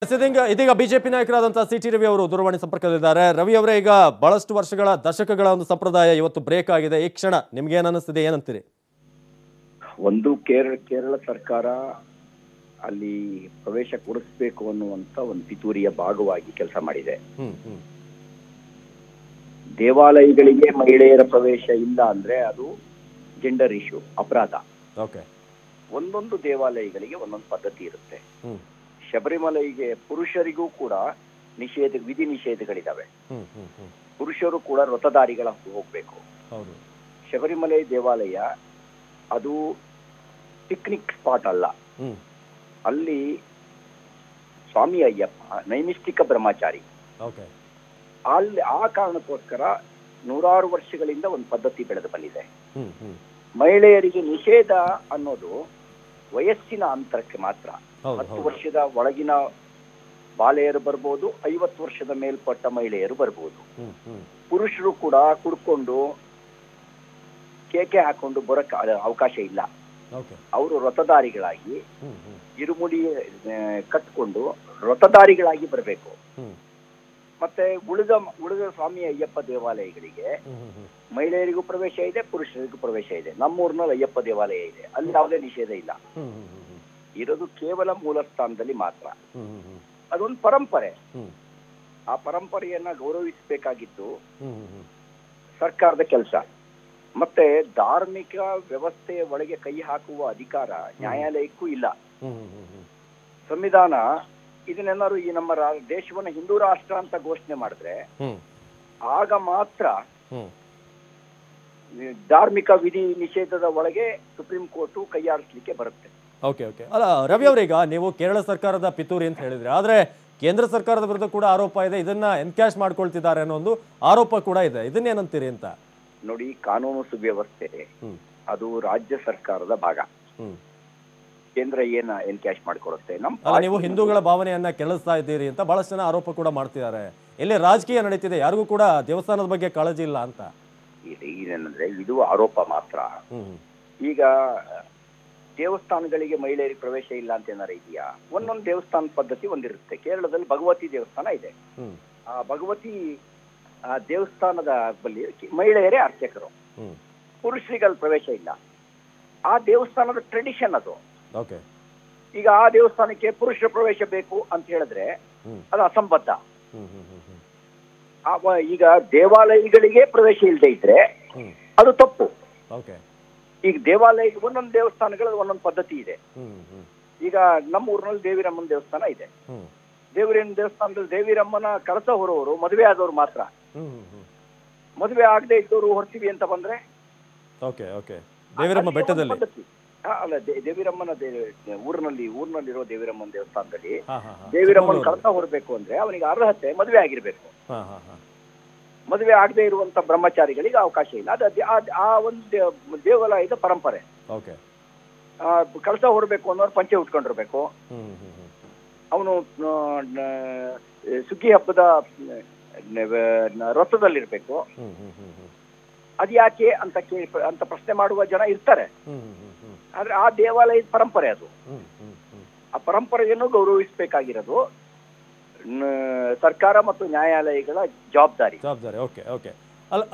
ಇದೀಗ BJP ನಾಯಕರಾದಂತಹ city Ravi ಅವರು ದೂರವಾಣಿ ಸಂಪರ್ಕದಲ್ಲಿದ್ದಾರೆ. ರವಿ ಅವರೇ, ಈಗ ಬಹಳಷ್ಟು ವರ್ಷಗಳ ದಶಕಗಳ ಒಂದು ಸಂಪ್ರದಾಯ ಇವತ್ತು ಬ್ರೇಕ್ ಆಗಿದೆ. ಈ ಕ್ಷಣ ನಿಮ್ಗೆ ಏನ್ ಅನಿಸ್ತಿದೆ, ಏನಂತೀರಿ? ಒಂದು ಕೇರಳ ಸರ್ಕಾರ ಅಲ್ಲಿ ಪ್ರವೇಶ ಕೊಡಿಸಬೇಕು ಅನ್ನುವಂತ ಒಂದು ಪಿತೂರಿಯ ಭಾಗವಾಗಿ ಕೆಲಸ ಮಾಡಿದೆ. ದೇವಾಲಯಗಳಿಗೆ ಮಹಿಳೆಯರ ಪ್ರವೇಶ ಇಲ್ಲ ಅಂದ್ರೆ ಅದು ಜೆಂಡರ್ ಇಶ್ಯೂ, ಅಪರಾಧ. ಒಂದೊಂದು ದೇವಾಲಯಗಳಿಗೆ ಒಂದೊಂದು ಪದ್ಧತಿ ಇರುತ್ತೆ. ಶಬರಿಮಲೆಗೆ ಪುರುಷರಿಗೂ ಕೂಡ ವಿಧಿ ನಿಷೇಧಗಳಿದಾವೆ. ಪುರುಷರು ಕೂಡ ವ್ರತಧಾರಿಗಳ ಹೋಗ್ಬೇಕು. ಶಬರಿಮಲೆ ದೇವಾಲಯ ಅದು ಪಿಕ್ನಿಕ್ ಸ್ಪಾಟ್ ಅಲ್ಲ. ಅಲ್ಲಿ ಸ್ವಾಮಿ ಅಯ್ಯಪ್ಪ ನೈಮಿಷ್ಟಿಕ ಬ್ರಹ್ಮಚಾರಿ. ಅಲ್ಲಿ ಆ ಕಾರಣಕ್ಕೋಸ್ಕರ ನೂರಾರು ವರ್ಷಗಳಿಂದ ಒಂದು ಪದ್ಧತಿ ಬೆಳೆದು ಬಂದಿದೆ. ಮಹಿಳೆಯರಿಗೆ ನಿಷೇಧ ಅನ್ನೋದು ವಯಸ್ಸಿನ ಅಂತರಕ್ಕೆ ಮಾತ್ರ. 10 ವರ್ಷದ ಒಳಗಿನ ಬಾಲೆಯರು ಬರ್ಬೋದು, 50 ವರ್ಷದ ಮೇಲ್ಪಟ್ಟ ಮಹಿಳೆಯರು ಬರ್ಬೋದು. ಪುರುಷರು ಕೂಡ ಕುಡ್ಕೊಂಡು ಕೇಕೆ ಹಾಕೊಂಡು ಬರೋಕ್ ಅವಕಾಶ ಇಲ್ಲ. ಅವರು ವ್ರತಧಾರಿಗಳಾಗಿ ಇರುಮುಡಿ ಕಟ್ಕೊಂಡು ವ್ರತಧಾರಿಗಳಾಗಿ ಬರಬೇಕು. ಮತ್ತೆ ಉಳಿದ ಸ್ವಾಮಿ ಅಯ್ಯಪ್ಪ ದೇವಾಲಯಗಳಿಗೆ ಮಹಿಳೆಯರಿಗೂ ಪ್ರವೇಶ ಇದೆ, ಪುರುಷರಿಗೂ ಪ್ರವೇಶ ಇದೆ. ನಮ್ಮೂರಿನಲ್ಲಿ ಅಯ್ಯಪ್ಪ ದೇವಾಲಯ ಇದೆ, ಅಲ್ಲಿ ಯಾವುದೇ ನಿಷೇಧ ಇಲ್ಲ. ಇರೋದು ಕೇವಲ ಮೂಲ ಸ್ಥಾನದಲ್ಲಿ ಮಾತ್ರ. ಅದೊಂದು ಪರಂಪರೆ. ಆ ಪರಂಪರೆಯನ್ನ ಗೌರವಿಸಬೇಕಾಗಿದ್ದು ಸರ್ಕಾರದ ಕೆಲಸ. ಮತ್ತೆ ಧಾರ್ಮಿಕ ವ್ಯವಸ್ಥೆಯ ಒಳಗೆ ಕೈ ಹಾಕುವ ಅಧಿಕಾರ ನ್ಯಾಯಾಲಯಕ್ಕೂ ಇಲ್ಲ. ಸಂವಿಧಾನ ಇದನ್ನೇನಾದ್ರು ಈ ನಮ್ಮ ದೇಶವನ್ನ ಹಿಂದೂ ರಾಷ್ಟ್ರ ಅಂತ ಘೋಷಣೆ ಮಾಡಿದ್ರೆ ಆಗ ಮಾತ್ರ ಧಾರ್ಮಿಕ ವಿಧಿ ನಿಷೇಧದ ಒಳಗೆ ಸುಪ್ರೀಂ ಕೋರ್ಟ್ ಕೈಯಾಡಿಸ್ಲಿಕ್ಕೆ ಬರುತ್ತೆ. ಅಲ್ಲ ರವಿ ಅವರೀಗ ನೀವು ಕೇರಳ ಸರ್ಕಾರದ ಪಿತೂರಿ ಅಂತ ಹೇಳಿದ್ರೆ, ಆದ್ರೆ ಕೇಂದ್ರ ಸರ್ಕಾರದ ವಿರುದ್ಧ ಕೂಡ ಆರೋಪ ಇದೆ. ಇದನ್ನ ಎನ್ಕ್ಯಾಶ್ ಮಾಡ್ಕೊಳ್ತಿದ್ದಾರೆ ಅನ್ನೋ ಒಂದು ಆರೋಪ ಕೂಡ ಇದೆ. ಇದನ್ನೇನಂತೀರಿ ಅಂತ? ನೋಡಿ, ಕಾನೂನು ಸುವ್ಯವಸ್ಥೆ ಅದು ರಾಜ್ಯ ಸರ್ಕಾರದ ಭಾಗ. ಕೇಂದ್ರ ಏನ ಎನ್ಕ್ಯಾಶ್ ಮಾಡ್ಕೊಡುತ್ತೆ. ನೀವು ಹಿಂದೂಗಳ ಭಾವನೆಯನ್ನ ಕೆಳಿಸ್ತಾ ಇದ್ದೀರಿ ಅಂತ ಬಹಳಷ್ಟು ಜನ ಆರೋಪ ಕೂಡ ಮಾಡ್ತಿದ್ದಾರೆ. ಇಲ್ಲಿ ರಾಜಕೀಯ ನಡೀತಿದೆ, ಯಾರಿಗೂ ಕೂಡ ದೇವಸ್ಥಾನದ ಬಗ್ಗೆ ಕಾಳಜಿ ಇಲ್ಲ ಅಂತ. ಇದೇನಂದ್ರೆ ಇದು ಆರೋಪ ಮಾತ್ರ. ಈಗ ದೇವಸ್ಥಾನಗಳಿಗೆ ಮಹಿಳೆಯರಿಗೆ ಪ್ರವೇಶ ಇಲ್ಲ ಅಂತ ಏನಾರ ಇದೆಯಾ? ಒಂದೊಂದು ದೇವಸ್ಥಾನ ಪದ್ಧತಿ ಒಂದಿರುತ್ತೆ. ಕೇರಳದಲ್ಲಿ ಭಗವತಿ ದೇವಸ್ಥಾನ ಇದೆ. ಆ ಭಗವತಿ ದೇವಸ್ಥಾನದ ಬಳಿ ಮಹಿಳೆಯರೇ ಅರ್ಚಕರು, ಪುರುಷರಿಗೆ ಅಲ್ಲಿ ಪ್ರವೇಶ ಇಲ್ಲ. ಆ ದೇವಸ್ಥಾನದ ಟ್ರೆಡಿಷನ್ ಅದು. ಈಗ ಆ ದೇವಸ್ಥಾನಕ್ಕೆ ಪುರುಷರ ಪ್ರವೇಶ ಬೇಕು ಅಂತ ಹೇಳಿದ್ರೆ ಅದು ಅಸಂಬದ್ಧ. ಈಗ ದೇವಾಲಯಗಳಿಗೆ ಪ್ರವೇಶ ಇಲ್ಲದೆ ಇದ್ರೆ ಅದು ತಪ್ಪು. ಈಗ ಒಂದೊಂದು ದೇವಸ್ಥಾನಗಳ ಒಂದೊಂದು ಪದ್ಧತಿ ಇದೆ. ಈಗ ನಮ್ಮ ಊರಿನಲ್ಲಿ ದೇವಿರಮ್ಮನ ದೇವಸ್ಥಾನ ಇದೆ. ದೇವಿರಮ್ಮನ ದೇವಸ್ಥಾನದಲ್ಲಿ ದೇವಿರಮ್ಮನ ಕಳಸ ಹೊರೋರು ಮದುವೆ ಆದವ್ರು ಮಾತ್ರ. ಮದುವೆ ಆಗದೆ ಇದ್ದವರು ಹೊರ್ತೀವಿ ಅಂತ ಬಂದ್ರೆ ದೇವಿರಮ್ಮ ಬೆಟ್ಟದಲ್ಲಿ ಅಲ್ಲ, ದೇವಿರಮ್ಮನ ಊರಿನಲ್ಲಿರೋ ದೇವಿರಮ್ಮನ ದೇವಸ್ಥಾನದಲ್ಲಿ ದೇವಿರಮ್ಮನ ಕಳಸ ಹೊರಬೇಕು ಅಂದ್ರೆ ಅವನಿಗೆ ಅರ್ಹತೆ ಮದುವೆ ಆಗಿರ್ಬೇಕು. ಮದುವೆ ಆಗದೆ ಇರುವಂತ ಬ್ರಹ್ಮಚಾರಿಗಳಿಗೆ ಅವಕಾಶ ಇಲ್ಲ. ಆ ಒಂದು ದೇವಾಲಯದ ಪರಂಪರೆ. ಕಳಸ ಹೊರಬೇಕು ಅನ್ನೋರು ಪಂಚೆ ಉಟ್ಕೊಂಡಿರ್ಬೇಕು. ಅವನು ಸುಗ್ಗಿ ಹಬ್ಬದ ರಥದಲ್ಲಿರ್ಬೇಕು. ಅದ್ಯಾಕೆ ಅಂತ ಪ್ರಶ್ನೆ ಮಾಡುವ ಜನ ಇರ್ತಾರೆ. ಆದ್ರೆ ಆ ದೇವಾಲಯದ ಪರಂಪರೆ ಅದು. ಆ ಪರಂಪರೆಯನ್ನು ಗೌರವಿಸಬೇಕಾಗಿರೋದು ಸರ್ಕಾರ ಮತ್ತು ನ್ಯಾಯಾಲಯಗಳ ಜವಾಬ್ದಾರಿ.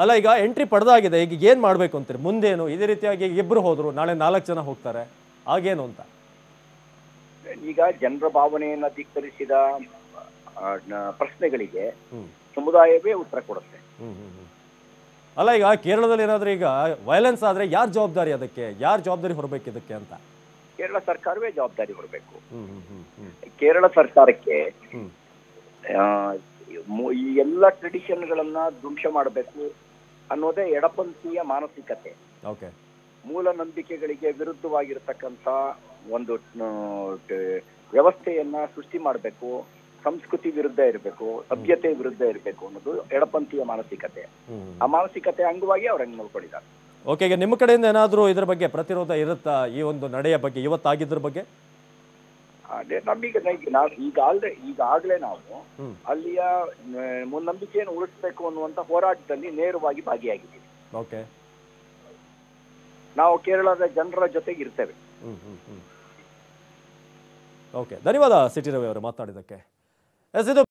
ಅಲ್ಲ, ಈಗ ಎಂಟ್ರಿ ಪಡೆದಾಗಿದೆ, ಈಗ ಏನ್ ಮಾಡ್ಬೇಕು ಅಂತೀರಿ? ಮುಂದೇನು? ಇದೇ ರೀತಿಯಾಗಿ ಇಬ್ರು ಹೋದ್ರು, ನಾಳೆ 4 ಜನ ಹೋಗ್ತಾರೆ, ಆಗೇನು ಅಂತ? ಈಗ ಜನರ ಭಾವನೆಯನ್ನ ಧಿಕ್ಕರಿಸಿದ ಪ್ರಶ್ನೆಗಳಿಗೆ ಸಮುದಾಯವೇ ಉತ್ತರ ಕೊಡುತ್ತೆ. ಅಲ್ಲ, ಈಗ ಕೇರಳದಲ್ಲಿ ಏನಾದ್ರೂ ಈಗ ವೈಲೆನ್ಸ್ ಆದ್ರೆ ಯಾರು ಜವಾಬ್ದಾರಿ? ಅದಕ್ಕೆ ಯಾರು ಜವಾಬ್ದಾರಿ ಹೊರಬೇಕು ಇದಕ್ಕೆ ಅಂತ? ಕೇರಳ ಸರ್ಕಾರವೇ ಜವಾಬ್ದಾರಿ ಹೊರಬೇಕು. ಕೇರಳ ಸರ್ಕಾರಕ್ಕೆ ಈ ಎಲ್ಲ ಟ್ರೆಡಿಷನ್ಗಳನ್ನ ಧ್ವಂಸ ಮಾಡಬೇಕು ಅನ್ನೋದೇ ಎಡಪಂಥೀಯ ಮಾನಸಿಕತೆ. ಮೂಲ ನಂಬಿಕೆಗಳಿಗೆ ವಿರುದ್ಧವಾಗಿರತಕ್ಕಂತ ಒಂದು ವ್ಯವಸ್ಥೆಯನ್ನ ಸೃಷ್ಟಿ ಮಾಡಬೇಕು. ಸಂಸ್ಕೃತಿ ವಿರುದ್ಧ ಇರಬೇಕು, ಸಭ್ಯತೆ ವಿರುದ್ಧ ಇರಬೇಕು ಅನ್ನೋದು ಎಡಪಂಥೀಯ ಮಾನಸಿಕತೆ. ಆ ಮಾನಸಿಕತೆ ಅಂಗವಾಗಿ ಅವ್ರ ಹಂಗೆ ನೋಡ್ಕೊಂಡಿದ್ದಾರೆ. ಈಗ ನಿಮ್ಮ ಕಡೆಯಿಂದ ಏನಾದ್ರೂ ಇದ್ರ ಬಗ್ಗೆ ಪ್ರತಿರೋಧ ಇರುತ್ತಾ? ಈ ಒಂದು ನಡೆಯ ಬಗ್ಗೆ ಇವತ್ತಾಗಿದ್ರ ಬಗ್ಗೆ? ಈಗಾಗಲೇ ನಾವು ಅಲ್ಲಿಯ ಮುನ್ನಂಬಿಕೆಯನ್ನು ಉಳಿಸಬೇಕು ಅನ್ನುವಂತ ಹೋರಾಟದಲ್ಲಿ ನೇರವಾಗಿ ಭಾಗಿಯಾಗಿದ್ದೀವಿ. ನಾವು ಕೇರಳದ ಜನರ ಜೊತೆಗೆ ಇರ್ತೇವೆ. ಓಕೆ, ಧನ್ಯವಾದ ಸಿಟಿ ರವಿ ಅವರು ಮಾತನಾಡಿದ್ದಕ್ಕೆ. ಎಸ್ ಇದು